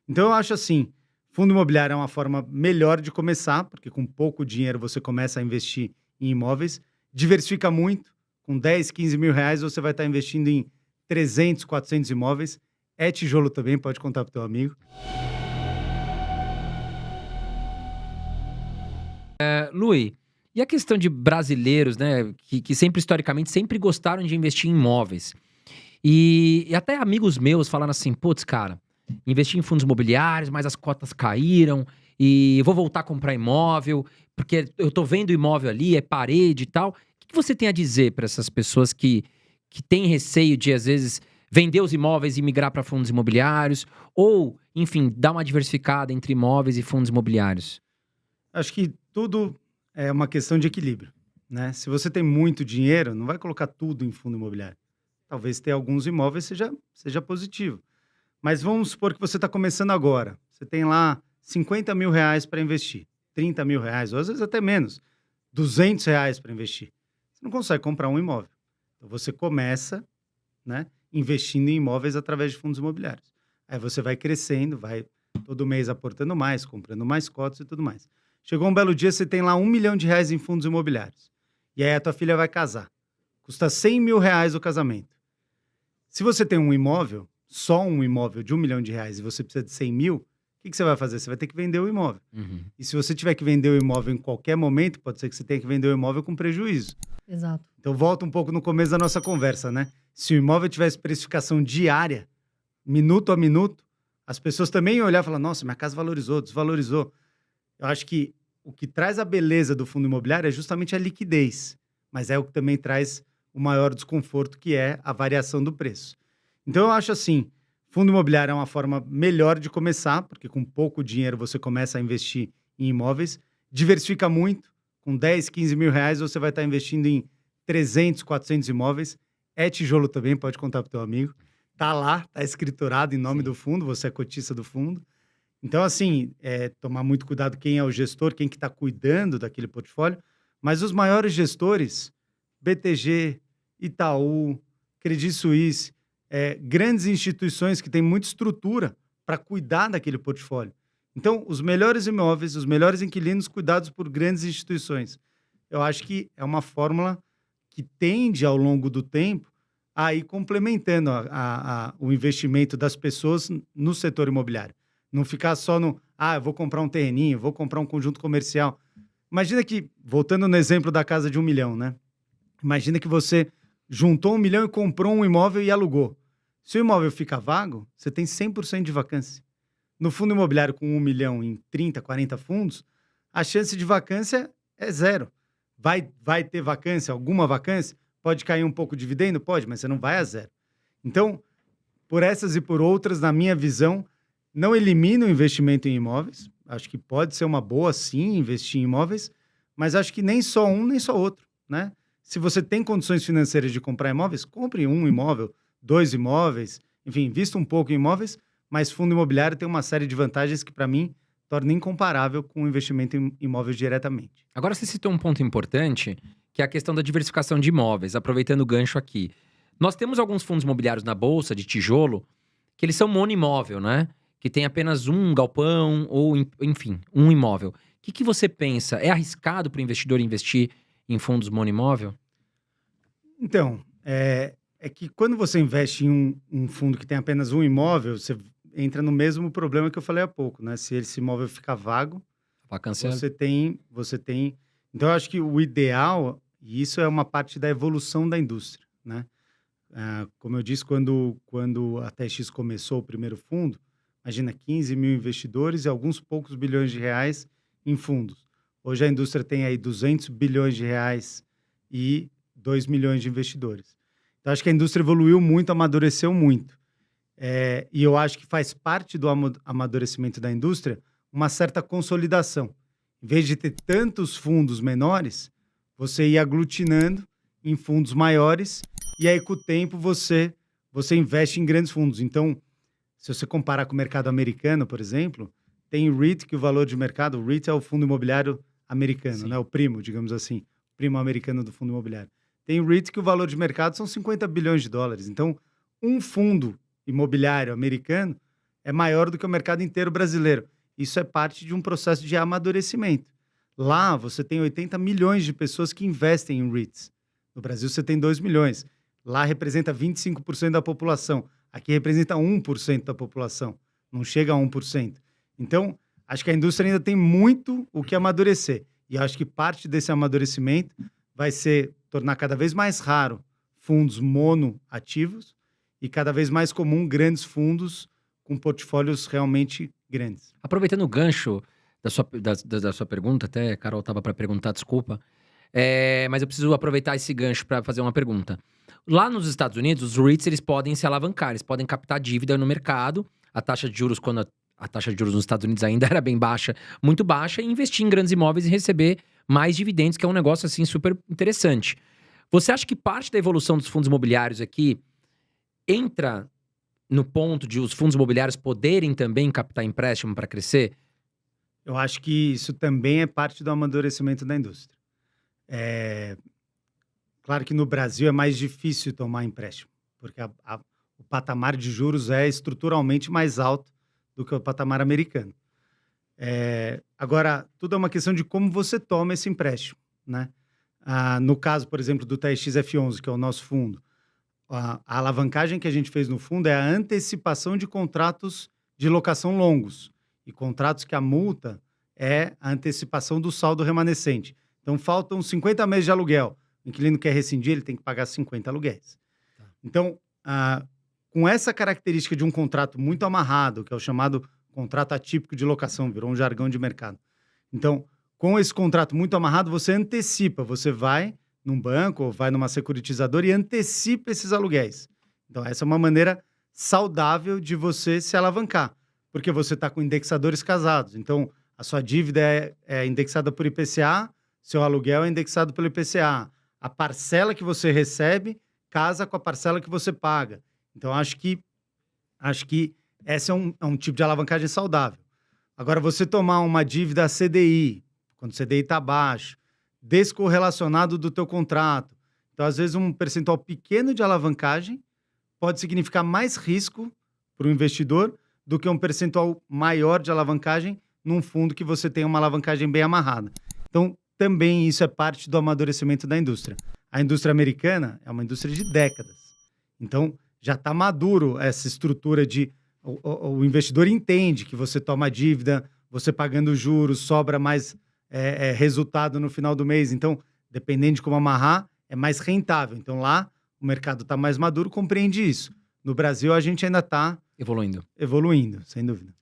Então eu acho assim, fundo imobiliário é uma forma melhor de começar, porque com pouco dinheiro você começa a investir em imóveis, diversifica muito, com 10, 15 mil reais você vai estar investindo em 300, 400 imóveis, é tijolo também, pode contar para o teu amigo. Lui, e a questão de brasileiros, né, que sempre, historicamente, sempre gostaram de investir em imóveis? E até amigos meus falaram assim, putz, cara, investi em fundos imobiliários, mas as cotas caíram e vou voltar a comprar imóvel, porque eu tô vendo imóvel ali, é parede e tal. O que você tem a dizer para essas pessoas que têm receio de, às vezes, vender os imóveis e migrar para fundos imobiliários? Ou, enfim, dar uma diversificada entre imóveis e fundos imobiliários? Acho que tudo é uma questão de equilíbrio, né? Se você tem muito dinheiro, não vai colocar tudo em fundo imobiliário. Talvez ter alguns imóveis seja positivo. Mas vamos supor que você está começando agora. Você tem lá 50 mil reais para investir, 30 mil reais, ou às vezes até menos, 200 reais para investir. Você não consegue comprar um imóvel. Então você começa, né, investindo em imóveis através de fundos imobiliários. Aí você vai crescendo, vai todo mês aportando mais, comprando mais cotas e tudo mais. Chegou um belo dia, você tem lá 1 milhão de reais em fundos imobiliários. E aí a tua filha vai casar. Custa 100 mil reais o casamento. Se você tem um imóvel, só um imóvel de 1 milhão de reais e você precisa de 100 mil, o que você vai fazer? Você vai ter que vender o imóvel. Uhum. E se você tiver que vender o imóvel em qualquer momento, pode ser que você tenha que vender o imóvel com prejuízo. Exato. Então volta um pouco no começo da nossa conversa, né? Se o imóvel tivesse precificação diária, minuto a minuto, as pessoas também iam olhar e falar, nossa, minha casa valorizou, desvalorizou. Eu acho que o que traz a beleza do fundo imobiliário é justamente a liquidez, mas é o que também traz o maior desconforto, que é a variação do preço. Então eu acho assim, fundo imobiliário é uma forma melhor de começar, porque com pouco dinheiro você começa a investir em imóveis, diversifica muito, com 10, 15 mil reais você vai estar investindo em 300, 400 imóveis, é tijolo também, pode contar para o teu amigo. Tá lá, tá escriturado em nome Sim. do fundo, você é cotista do fundo. Então, assim, tomar muito cuidado quem é o gestor, quem que está cuidando daquele portfólio. Mas os maiores gestores, BTG, Itaú, Credit Suisse, grandes instituições que têm muita estrutura para cuidar daquele portfólio. Então, os melhores imóveis, os melhores inquilinos cuidados por grandes instituições. Eu acho que é uma fórmula que tende, ao longo do tempo, a ir complementando o investimento das pessoas no setor imobiliário. Não ficar só no, eu vou comprar um terreninho, vou comprar um conjunto comercial. Imagina que, voltando no exemplo da casa de 1 milhão, né? Imagina que você juntou 1 milhão e comprou um imóvel e alugou. Se o imóvel fica vago, você tem 100% de vacância. No fundo imobiliário com 1 milhão em 30, 40 fundos, a chance de vacância é zero. Vai ter vacância, alguma vacância? Pode cair um pouco de dividendo? Pode, mas você não vai a zero. Então, por essas e por outras, na minha visão, não elimina o investimento em imóveis. Acho que pode ser uma boa, sim, investir em imóveis, mas acho que nem só um, nem só outro, né? Se você tem condições financeiras de comprar imóveis, compre um imóvel, 2 imóveis, enfim, invista um pouco em imóveis, mas fundo imobiliário tem uma série de vantagens que, para mim, torna incomparável com o investimento em imóveis diretamente. Agora você citou um ponto importante, que é a questão da diversificação de imóveis, aproveitando o gancho aqui. Nós temos alguns fundos imobiliários na bolsa de tijolo que eles são monoimóvel, né? Que tem apenas um galpão ou, enfim, um imóvel. O que você pensa? É arriscado para o investidor investir em fundos monoimóvel? Então, é que quando você investe em um fundo que tem apenas um imóvel, você entra no mesmo problema que eu falei há pouco, né? Se esse imóvel ficar vago, Vacância. você tem. Então, eu acho que o ideal, e isso é uma parte da evolução da indústria, né? Como eu disse, quando a TX começou o primeiro fundo, imagina 15 mil investidores e alguns poucos bilhões de reais em fundos. Hoje a indústria tem aí 200 bilhões de reais e 2 milhões de investidores. Então, acho que a indústria evoluiu muito, amadureceu muito. E eu acho que faz parte do amadurecimento da indústria uma certa consolidação. Em vez de ter tantos fundos menores, você ir aglutinando em fundos maiores e aí, com o tempo, você investe em grandes fundos. Então, se você comparar com o mercado americano, por exemplo, tem REIT, que o valor de mercado, o REIT é o fundo imobiliário americano, Sim. né? O primo, digamos assim, o primo americano do fundo imobiliário. Tem REIT que o valor de mercado são 50 bilhões de dólares. Então, um fundo imobiliário americano é maior do que o mercado inteiro brasileiro. Isso é parte de um processo de amadurecimento. Lá, você tem 80 milhões de pessoas que investem em REITs. No Brasil, você tem 2 milhões. Lá representa 25% da população. Aqui representa 1% da população. Não chega a 1%. Então, acho que a indústria ainda tem muito o que amadurecer. E acho que parte desse amadurecimento vai ser tornar cada vez mais raro fundos monoativos e cada vez mais comum grandes fundos com portfólios realmente grandes. Aproveitando o gancho da sua pergunta, até a Carol estava para perguntar, desculpa. Mas eu preciso aproveitar esse gancho para fazer uma pergunta. Lá nos Estados Unidos, os REITs eles podem se alavancar, eles podem captar dívida no mercado. A taxa de juros, quando a taxa de juros nos Estados Unidos ainda era bem baixa, muito baixa, e investir em grandes imóveis e receber mais dividendos, que é um negócio assim super interessante. Você acha que parte da evolução dos fundos imobiliários aqui entra no ponto de os fundos imobiliários poderem também captar empréstimo para crescer? Eu acho que isso também é parte do amadurecimento da indústria. Claro que no Brasil é mais difícil tomar empréstimo, porque o patamar de juros é estruturalmente mais alto do que o patamar americano. Agora, tudo é uma questão de como você toma esse empréstimo, né? No caso, por exemplo, do TXF11, que é o nosso fundo, a alavancagem que a gente fez no fundo é a antecipação de contratos de locação longos e contratos que a multa é a antecipação do saldo remanescente. Então, faltam 50 meses de aluguel. O inquilino quer rescindir, ele tem que pagar 50 aluguéis. Tá. Então, com essa característica de um contrato muito amarrado, que é o chamado contrato atípico de locação, virou um jargão de mercado. Então, com esse contrato muito amarrado, você antecipa, você vai num banco ou vai numa securitizadora e antecipa esses aluguéis. Então, essa é uma maneira saudável de você se alavancar, porque você está com indexadores casados. Então, a sua dívida é indexada por IPCA, seu aluguel é indexado pelo IPCA. A parcela que você recebe casa com a parcela que você paga. Então, acho que esse é um tipo de alavancagem saudável. Agora, você tomar uma dívida CDI, quando o CDI está baixo, descorrelacionado do teu contrato. Então, às vezes, um percentual pequeno de alavancagem pode significar mais risco para o investidor do que um percentual maior de alavancagem num fundo que você tem uma alavancagem bem amarrada. Então, também isso é parte do amadurecimento da indústria. A indústria americana é uma indústria de décadas. Então, já está maduro essa estrutura de... O investidor entende que você toma dívida, você pagando juros, sobra mais resultado no final do mês. Então, dependendo de como amarrar, é mais rentável. Então, lá, o mercado está mais maduro, compreende isso. No Brasil, a gente ainda está... Evoluindo, sem dúvida.